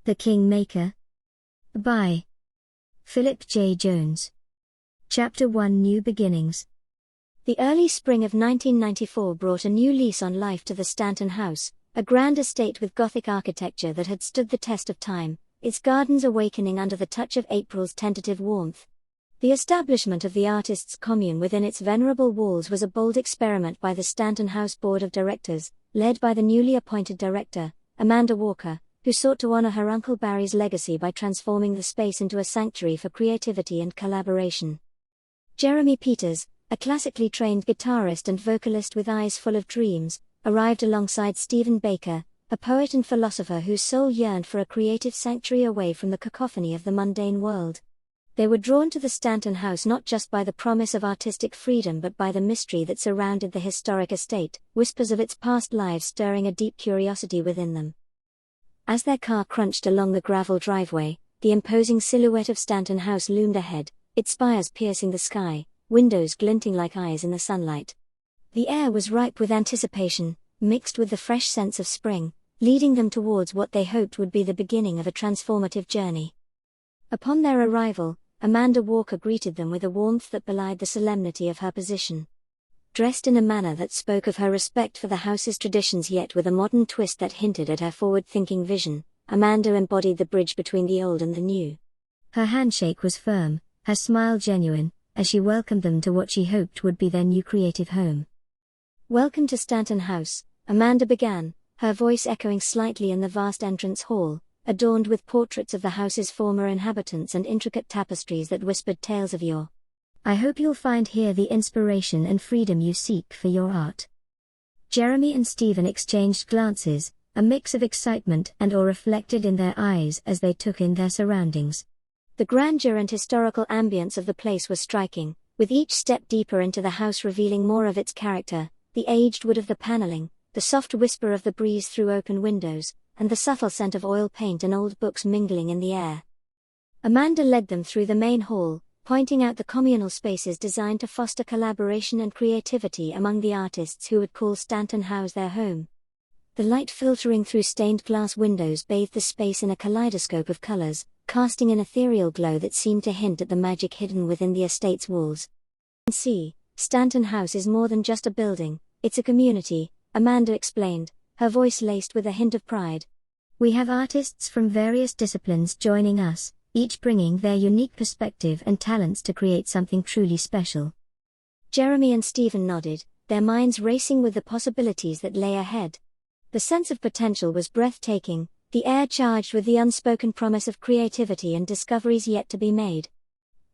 The Kingmaker. By Philip J. Jones. Chapter 1 New Beginnings. The early spring of 1994 brought a new lease on life to the Stanton House, a grand estate with Gothic architecture that had stood the test of time, its gardens awakening under the touch of April's tentative warmth. The establishment of the artists' commune within its venerable walls was a bold experiment by the Stanton House Board of Directors, led by the newly appointed director, Amanda Walker, who sought to honor her Uncle Barry's legacy by transforming the space into a sanctuary for creativity and collaboration. Jeremy Peters, a classically trained guitarist and vocalist with eyes full of dreams, arrived alongside Stephen Baker, a poet and philosopher whose soul yearned for a creative sanctuary away from the cacophony of the mundane world. They were drawn to the Stanton House not just by the promise of artistic freedom but by the mystery that surrounded the historic estate, whispers of its past lives stirring a deep curiosity within them. As their car crunched along the gravel driveway, the imposing silhouette of Stanton House loomed ahead, its spires piercing the sky, windows glinting like eyes in the sunlight. The air was ripe with anticipation, mixed with the fresh sense of spring, leading them towards what they hoped would be the beginning of a transformative journey. Upon their arrival, Amanda Walker greeted them with a warmth that belied the solemnity of her position. Dressed in a manner that spoke of her respect for the house's traditions yet with a modern twist that hinted at her forward-thinking vision, Amanda embodied the bridge between the old and the new. Her handshake was firm, her smile genuine, as she welcomed them to what she hoped would be their new creative home. "Welcome to Stanton House," Amanda began, her voice echoing slightly in the vast entrance hall, adorned with portraits of the house's former inhabitants and intricate tapestries that whispered tales of yore. "I hope you'll find here the inspiration and freedom you seek for your art." Jeremy and Stephen exchanged glances, a mix of excitement and awe reflected in their eyes as they took in their surroundings. The grandeur and historical ambience of the place was striking, with each step deeper into the house revealing more of its character, the aged wood of the paneling, the soft whisper of the breeze through open windows, and the subtle scent of oil paint and old books mingling in the air. Amanda led them through the main hall, pointing out the communal spaces designed to foster collaboration and creativity among the artists who would call Stanton House their home. The light filtering through stained glass windows bathed the space in a kaleidoscope of colors, casting an ethereal glow that seemed to hint at the magic hidden within the estate's walls. "See, Stanton House is more than just a building, it's a community," Amanda explained, her voice laced with a hint of pride. "We have artists from various disciplines joining us, each bringing their unique perspective and talents to create something truly special." Jeremy and Stephen nodded, their minds racing with the possibilities that lay ahead. The sense of potential was breathtaking, the air charged with the unspoken promise of creativity and discoveries yet to be made.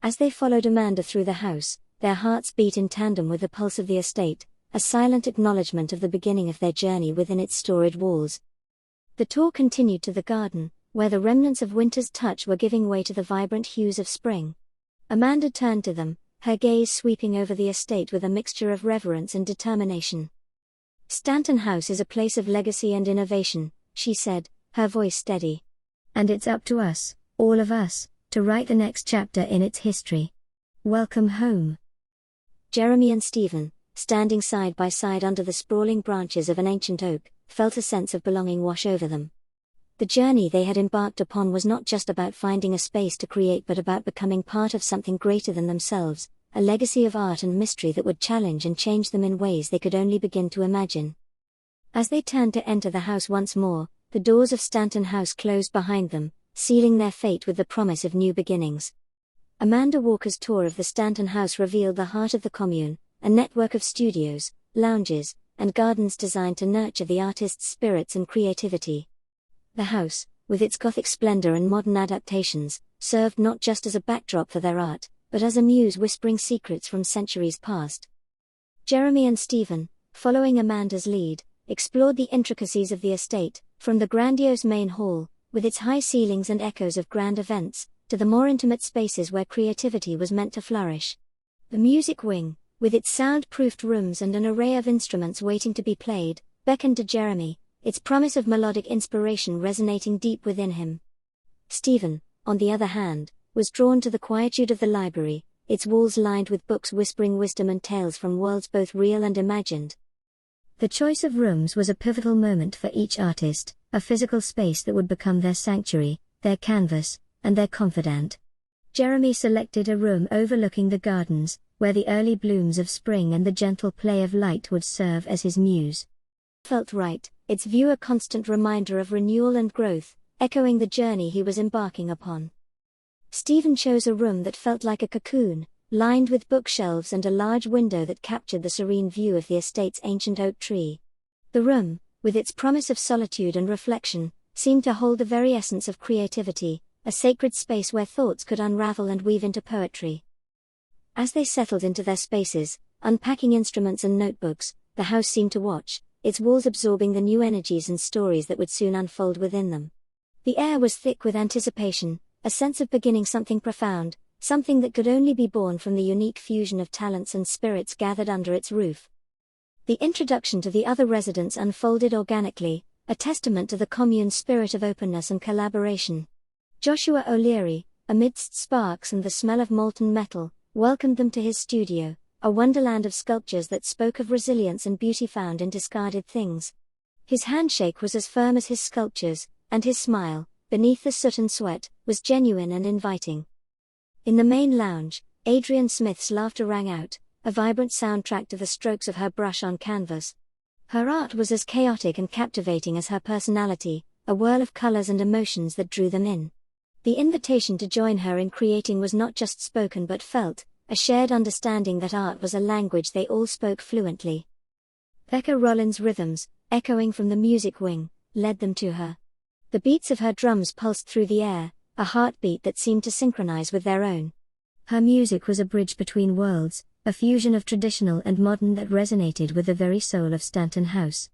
As they followed Amanda through the house, their hearts beat in tandem with the pulse of the estate, a silent acknowledgement of the beginning of their journey within its storied walls. The tour continued to the garden, where the remnants of winter's touch were giving way to the vibrant hues of spring. Amanda turned to them, her gaze sweeping over the estate with a mixture of reverence and determination. "Stanton House is a place of legacy and innovation," she said, her voice steady. "And it's up to us, all of us, to write the next chapter in its history. Welcome home." Jeremy and Stephen, standing side by side under the sprawling branches of an ancient oak, felt a sense of belonging wash over them. The journey they had embarked upon was not just about finding a space to create but about becoming part of something greater than themselves, a legacy of art and mystery that would challenge and change them in ways they could only begin to imagine. As they turned to enter the house once more, the doors of Stanton House closed behind them, sealing their fate with the promise of new beginnings. Amanda Walker's tour of the Stanton House revealed the heart of the commune, a network of studios, lounges, and gardens designed to nurture the artists' spirits and creativity. The house, with its Gothic splendor and modern adaptations, served not just as a backdrop for their art, but as a muse whispering secrets from centuries past. Jeremy and Stephen, following Amanda's lead, explored the intricacies of the estate, from the grandiose main hall, with its high ceilings and echoes of grand events, to the more intimate spaces where creativity was meant to flourish. The music wing, with its sound-proofed rooms and an array of instruments waiting to be played, beckoned to Jeremy, its promise of melodic inspiration resonating deep within him. Stephen, on the other hand, was drawn to the quietude of the library, its walls lined with books whispering wisdom and tales from worlds both real and imagined. The choice of rooms was a pivotal moment for each artist, a physical space that would become their sanctuary, their canvas, and their confidant. Jeremy selected a room overlooking the gardens, where the early blooms of spring and the gentle play of light would serve as his muse. Felt right, its view a constant reminder of renewal and growth, echoing the journey he was embarking upon. Stephen chose a room that felt like a cocoon, lined with bookshelves and a large window that captured the serene view of the estate's ancient oak tree. The room, with its promise of solitude and reflection, seemed to hold the very essence of creativity, a sacred space where thoughts could unravel and weave into poetry. As they settled into their spaces, unpacking instruments and notebooks, the house seemed to watch, its walls absorbing the new energies and stories that would soon unfold within them. The air was thick with anticipation, a sense of beginning something profound, something that could only be born from the unique fusion of talents and spirits gathered under its roof. The introduction to the other residents unfolded organically, a testament to the commune's spirit of openness and collaboration. Joshua O'Leary, amidst sparks and the smell of molten metal, welcomed them to his studio, a wonderland of sculptures that spoke of resilience and beauty found in discarded things. His handshake was as firm as his sculptures, and his smile, beneath the soot and sweat, was genuine and inviting. In the main lounge, Adrian Smith's laughter rang out, a vibrant soundtrack to the strokes of her brush on canvas. Her art was as chaotic and captivating as her personality, a whirl of colors and emotions that drew them in. The invitation to join her in creating was not just spoken but felt, a shared understanding that art was a language they all spoke fluently. Becca Rollins' rhythms, echoing from the music wing, led them to her. The beats of her drums pulsed through the air, a heartbeat that seemed to synchronize with their own. Her music was a bridge between worlds, a fusion of traditional and modern that resonated with the very soul of Stanton House.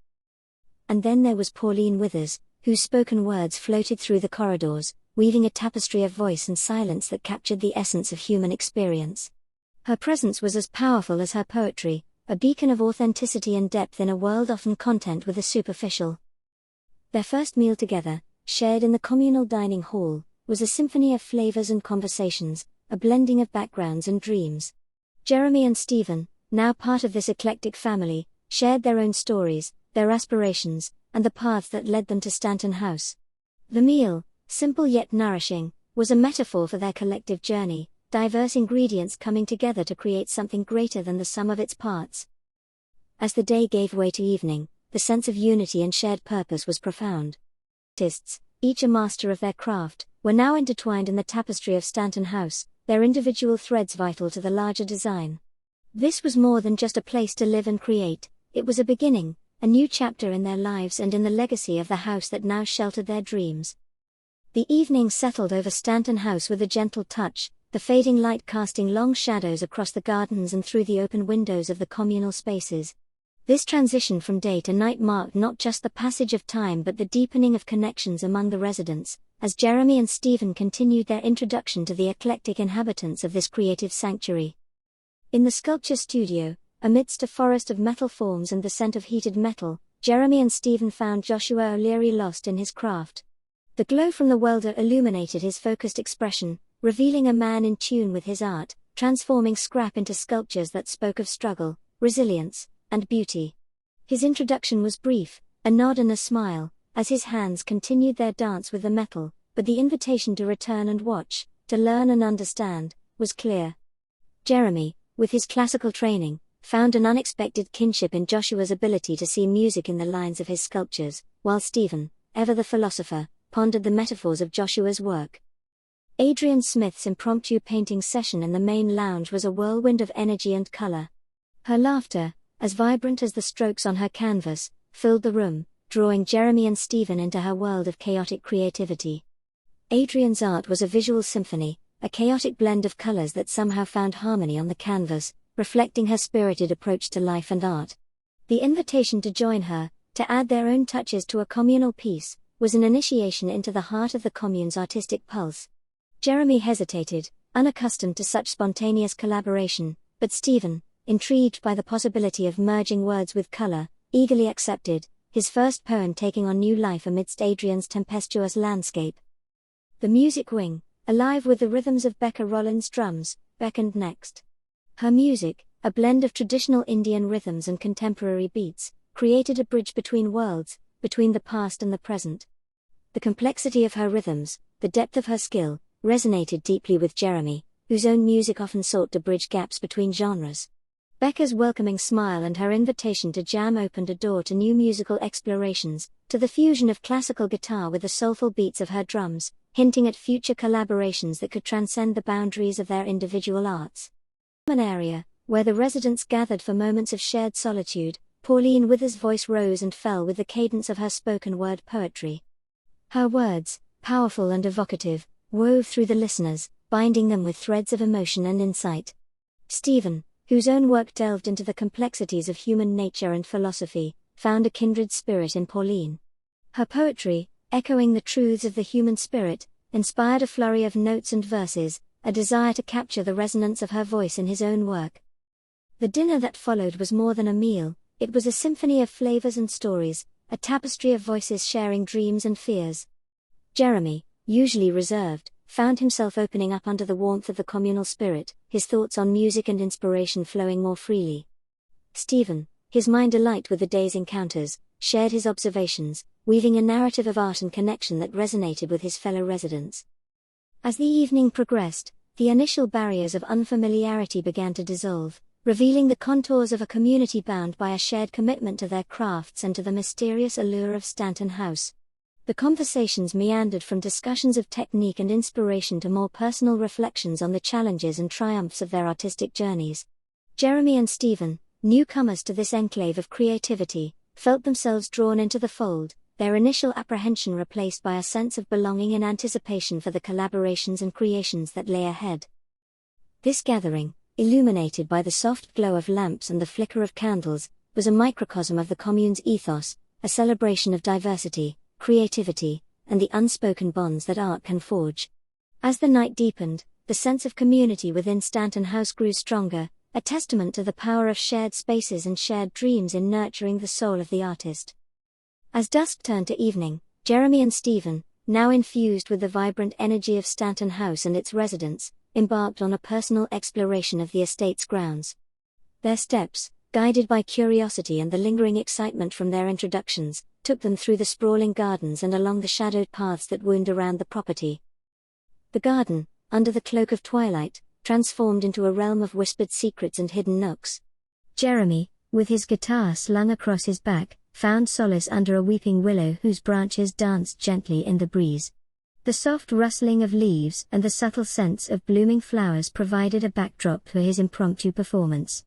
And then there was Pauline Withers, whose spoken words floated through the corridors, weaving a tapestry of voice and silence that captured the essence of human experience. Her presence was as powerful as her poetry, a beacon of authenticity and depth in a world often content with the superficial. Their first meal together, shared in the communal dining hall, was a symphony of flavors and conversations, a blending of backgrounds and dreams. Jeremy and Stephen, now part of this eclectic family, shared their own stories, their aspirations, and the paths that led them to Stanton House. The meal, simple yet nourishing, was a metaphor for their collective journey, diverse ingredients coming together to create something greater than the sum of its parts. As the day gave way to evening, the sense of unity and shared purpose was profound. Artists, each a master of their craft, were now intertwined in the tapestry of Stanton House, their individual threads vital to the larger design. This was more than just a place to live and create, it was a beginning, a new chapter in their lives and in the legacy of the house that now sheltered their dreams. The evening settled over Stanton House with a gentle touch, the fading light casting long shadows across the gardens and through the open windows of the communal spaces. This transition from day to night marked not just the passage of time but the deepening of connections among the residents, as Jeremy and Stephen continued their introduction to the eclectic inhabitants of this creative sanctuary. In the sculpture studio, amidst a forest of metal forms and the scent of heated metal, Jeremy and Stephen found Joshua O'Leary lost in his craft. The glow from the welder illuminated his focused expression, revealing a man in tune with his art, transforming scrap into sculptures that spoke of struggle, resilience, and beauty. His introduction was brief, a nod and a smile, as his hands continued their dance with the metal, but the invitation to return and watch, to learn and understand, was clear. Jeremy, with his classical training, found an unexpected kinship in Joshua's ability to see music in the lines of his sculptures, while Stephen, ever the philosopher, pondered the metaphors of Joshua's work. Adrian Smith's impromptu painting session in the main lounge was a whirlwind of energy and color. Her laughter, as vibrant as the strokes on her canvas, filled the room, drawing Jeremy and Stephen into her world of chaotic creativity. Adrian's art was a visual symphony, a chaotic blend of colors that somehow found harmony on the canvas, reflecting her spirited approach to life and art. The invitation to join her, to add their own touches to a communal piece, was an initiation into the heart of the commune's artistic pulse. Jeremy hesitated, unaccustomed to such spontaneous collaboration, but Stephen, intrigued by the possibility of merging words with color, eagerly accepted, his first poem taking on new life amidst Adrian's tempestuous landscape. The music wing, alive with the rhythms of Becca Rollins' drums, beckoned next. Her music, a blend of traditional Indian rhythms and contemporary beats, created a bridge between worlds, between the past and the present. The complexity of her rhythms, the depth of her skill, resonated deeply with Jeremy, whose own music often sought to bridge gaps between genres. Becca's welcoming smile and her invitation to jam opened a door to new musical explorations, to the fusion of classical guitar with the soulful beats of her drums, hinting at future collaborations that could transcend the boundaries of their individual arts. An area where the residents gathered for moments of shared solitude, Pauline Wither's voice rose and fell with the cadence of her spoken word poetry. Her words, powerful and evocative, wove through the listeners, binding them with threads of emotion and insight. Stephen, whose own work delved into the complexities of human nature and philosophy, found a kindred spirit in Pauline. Her poetry, echoing the truths of the human spirit, inspired a flurry of notes and verses, a desire to capture the resonance of her voice in his own work. The dinner that followed was more than a meal, it was a symphony of flavors and stories, a tapestry of voices sharing dreams and fears. Jeremy, usually reserved, found himself opening up under the warmth of the communal spirit, his thoughts on music and inspiration flowing more freely. Stephen, his mind alight with the day's encounters, shared his observations, weaving a narrative of art and connection that resonated with his fellow residents. As the evening progressed, the initial barriers of unfamiliarity began to dissolve, revealing the contours of a community bound by a shared commitment to their crafts and to the mysterious allure of Stanton House. The conversations meandered from discussions of technique and inspiration to more personal reflections on the challenges and triumphs of their artistic journeys. Jeremy and Stephen, newcomers to this enclave of creativity, felt themselves drawn into the fold, their initial apprehension replaced by a sense of belonging in anticipation for the collaborations and creations that lay ahead. This gathering, illuminated by the soft glow of lamps and the flicker of candles, was a microcosm of the commune's ethos, a celebration of diversity, creativity, and the unspoken bonds that art can forge. As the night deepened, the sense of community within Stanton House grew stronger, a testament to the power of shared spaces and shared dreams in nurturing the soul of the artist. As dusk turned to evening, Jeremy and Stephen, now infused with the vibrant energy of Stanton House and its residents, embarked on a personal exploration of the estate's grounds. Their steps, guided by curiosity and the lingering excitement from their introductions, took them through the sprawling gardens and along the shadowed paths that wound around the property. The garden, under the cloak of twilight, transformed into a realm of whispered secrets and hidden nooks. Jeremy, with his guitar slung across his back, found solace under a weeping willow whose branches danced gently in the breeze. The soft rustling of leaves and the subtle scents of blooming flowers provided a backdrop for his impromptu performance.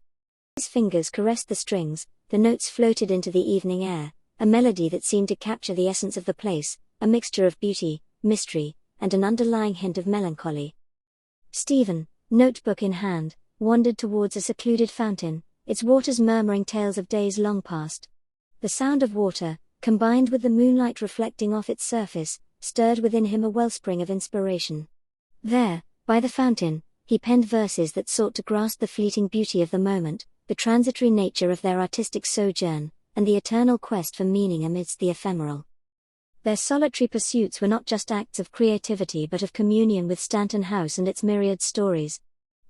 His fingers caressed the strings, the notes floated into the evening air, a melody that seemed to capture the essence of the place, a mixture of beauty, mystery, and an underlying hint of melancholy. Stephen, notebook in hand, wandered towards a secluded fountain, its waters murmuring tales of days long past. The sound of water, combined with the moonlight reflecting off its surface, stirred within him a wellspring of inspiration. There, by the fountain, he penned verses that sought to grasp the fleeting beauty of the moment, the transitory nature of their artistic sojourn, and the eternal quest for meaning amidst the ephemeral. Their solitary pursuits were not just acts of creativity but of communion with Stanton House and its myriad stories.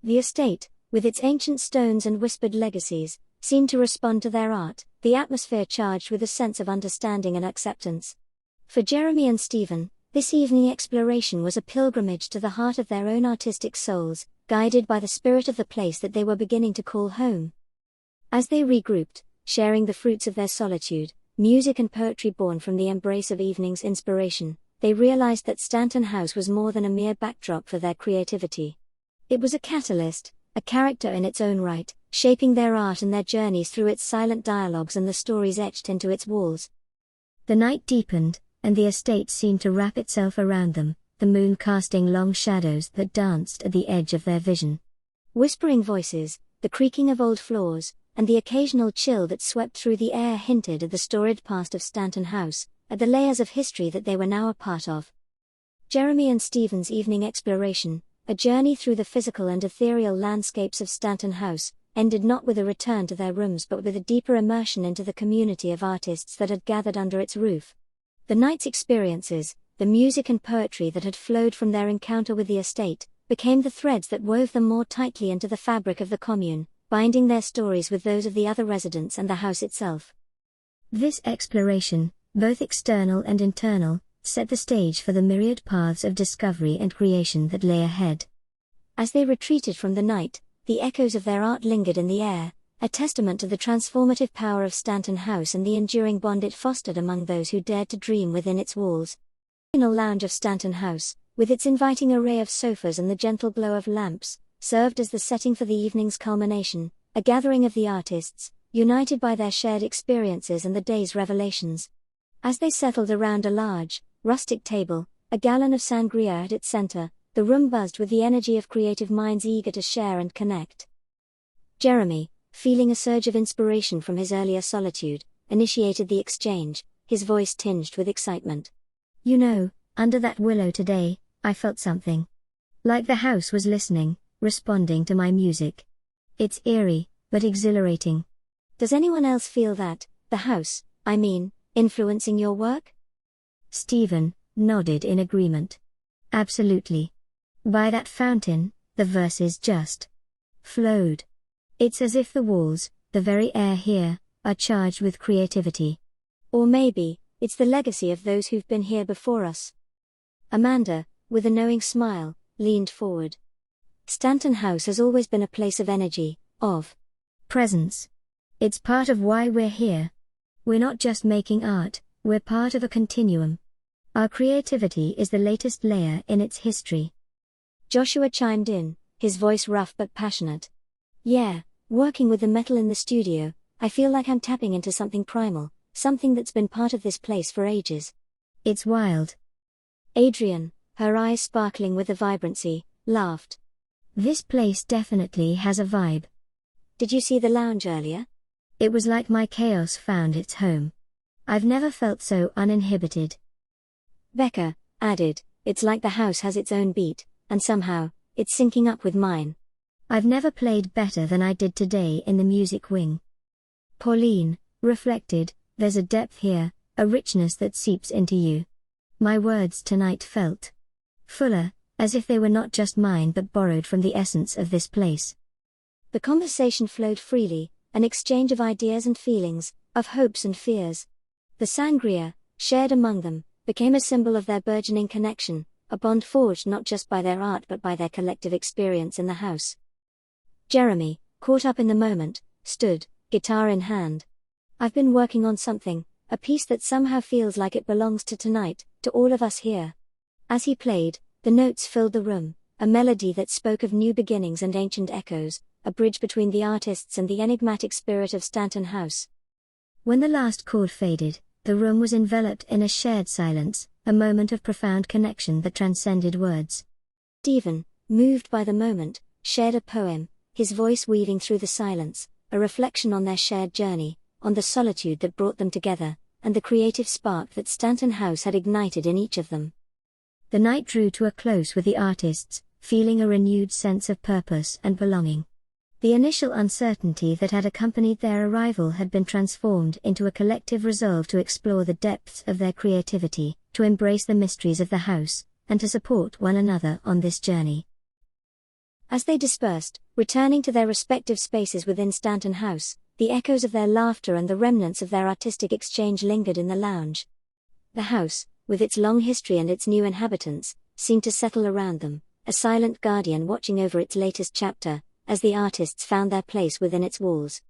The estate, with its ancient stones and whispered legacies, seemed to respond to their art, the atmosphere charged with a sense of understanding and acceptance. For Jeremy and Stephen, this evening exploration was a pilgrimage to the heart of their own artistic souls, guided by the spirit of the place that they were beginning to call home. As they regrouped, sharing the fruits of their solitude, music and poetry born from the embrace of evening's inspiration, they realized that Stanton House was more than a mere backdrop for their creativity. It was a catalyst, a character in its own right, shaping their art and their journeys through its silent dialogues and the stories etched into its walls. The night deepened, and the estate seemed to wrap itself around them, the moon casting long shadows that danced at the edge of their vision. Whispering voices, the creaking of old floors, and the occasional chill that swept through the air hinted at the storied past of Stanton House, at the layers of history that they were now a part of. Jeremy and Stephen's evening exploration, a journey through the physical and ethereal landscapes of Stanton House, ended not with a return to their rooms but with a deeper immersion into the community of artists that had gathered under its roof. The night's experiences, the music and poetry that had flowed from their encounter with the estate, became the threads that wove them more tightly into the fabric of the commune, binding their stories with those of the other residents and the house itself. This exploration, both external and internal, set the stage for the myriad paths of discovery and creation that lay ahead. As they retreated from the night, the echoes of their art lingered in the air, a testament to the transformative power of Stanton House and the enduring bond it fostered among those who dared to dream within its walls. The communal lounge of Stanton House, with its inviting array of sofas and the gentle glow of lamps, served as the setting for the evening's culmination, a gathering of the artists, united by their shared experiences and the day's revelations. As they settled around a large, rustic table, a gallon of sangria at its center, the room buzzed with the energy of creative minds eager to share and connect. Jeremy, feeling a surge of inspiration from his earlier solitude, initiated the exchange, his voice tinged with excitement. "You know, under that willow today, I felt something. Like the house was listening, responding to my music. It's eerie, but exhilarating. Does anyone else feel that, the house, I mean, influencing your work?" Stephen nodded in agreement. "Absolutely. By that fountain, the verses just flowed. It's as if the walls, the very air here, are charged with creativity. Or maybe, it's the legacy of those who've been here before us." Amanda, with a knowing smile, leaned forward. "Stanton House has always been a place of energy, of presence. It's part of why we're here. We're not just making art, we're part of a continuum. Our creativity is the latest layer in its history." Joshua chimed in, his voice rough but passionate. "Yeah, working with the metal in the studio, I feel like I'm tapping into something primal, something that's been part of this place for ages. It's wild." Adrian, her eyes sparkling with the vibrancy, laughed. "This place definitely has a vibe. Did you see the lounge earlier? It was like my chaos found its home. I've never felt so uninhibited." Becca added, "It's like the house has its own beat, and somehow, it's syncing up with mine. I've never played better than I did today in the music wing." Pauline reflected, "There's a depth here, a richness that seeps into you. My words tonight felt fuller, as if they were not just mine but borrowed from the essence of this place." The conversation flowed freely, an exchange of ideas and feelings, of hopes and fears. The sangria, shared among them, became a symbol of their burgeoning connection, a bond forged not just by their art but by their collective experience in the house. Jeremy, caught up in the moment, stood, guitar in hand. "I've been working on something, a piece that somehow feels like it belongs to tonight, to all of us here." As he played, the notes filled the room, a melody that spoke of new beginnings and ancient echoes, a bridge between the artists and the enigmatic spirit of Stanton House. When the last chord faded, the room was enveloped in a shared silence, a moment of profound connection that transcended words. Stephen, moved by the moment, shared a poem, his voice weaving through the silence, a reflection on their shared journey, on the solitude that brought them together, and the creative spark that Stanton House had ignited in each of them. The night drew to a close with the artists, feeling a renewed sense of purpose and belonging. The initial uncertainty that had accompanied their arrival had been transformed into a collective resolve to explore the depths of their creativity, to embrace the mysteries of the house, and to support one another on this journey. As they dispersed, returning to their respective spaces within Stanton House, the echoes of their laughter and the remnants of their artistic exchange lingered in the lounge. The house, with its long history and its new inhabitants, seemed to settle around them, a silent guardian watching over its latest chapter, as the artists found their place within its walls.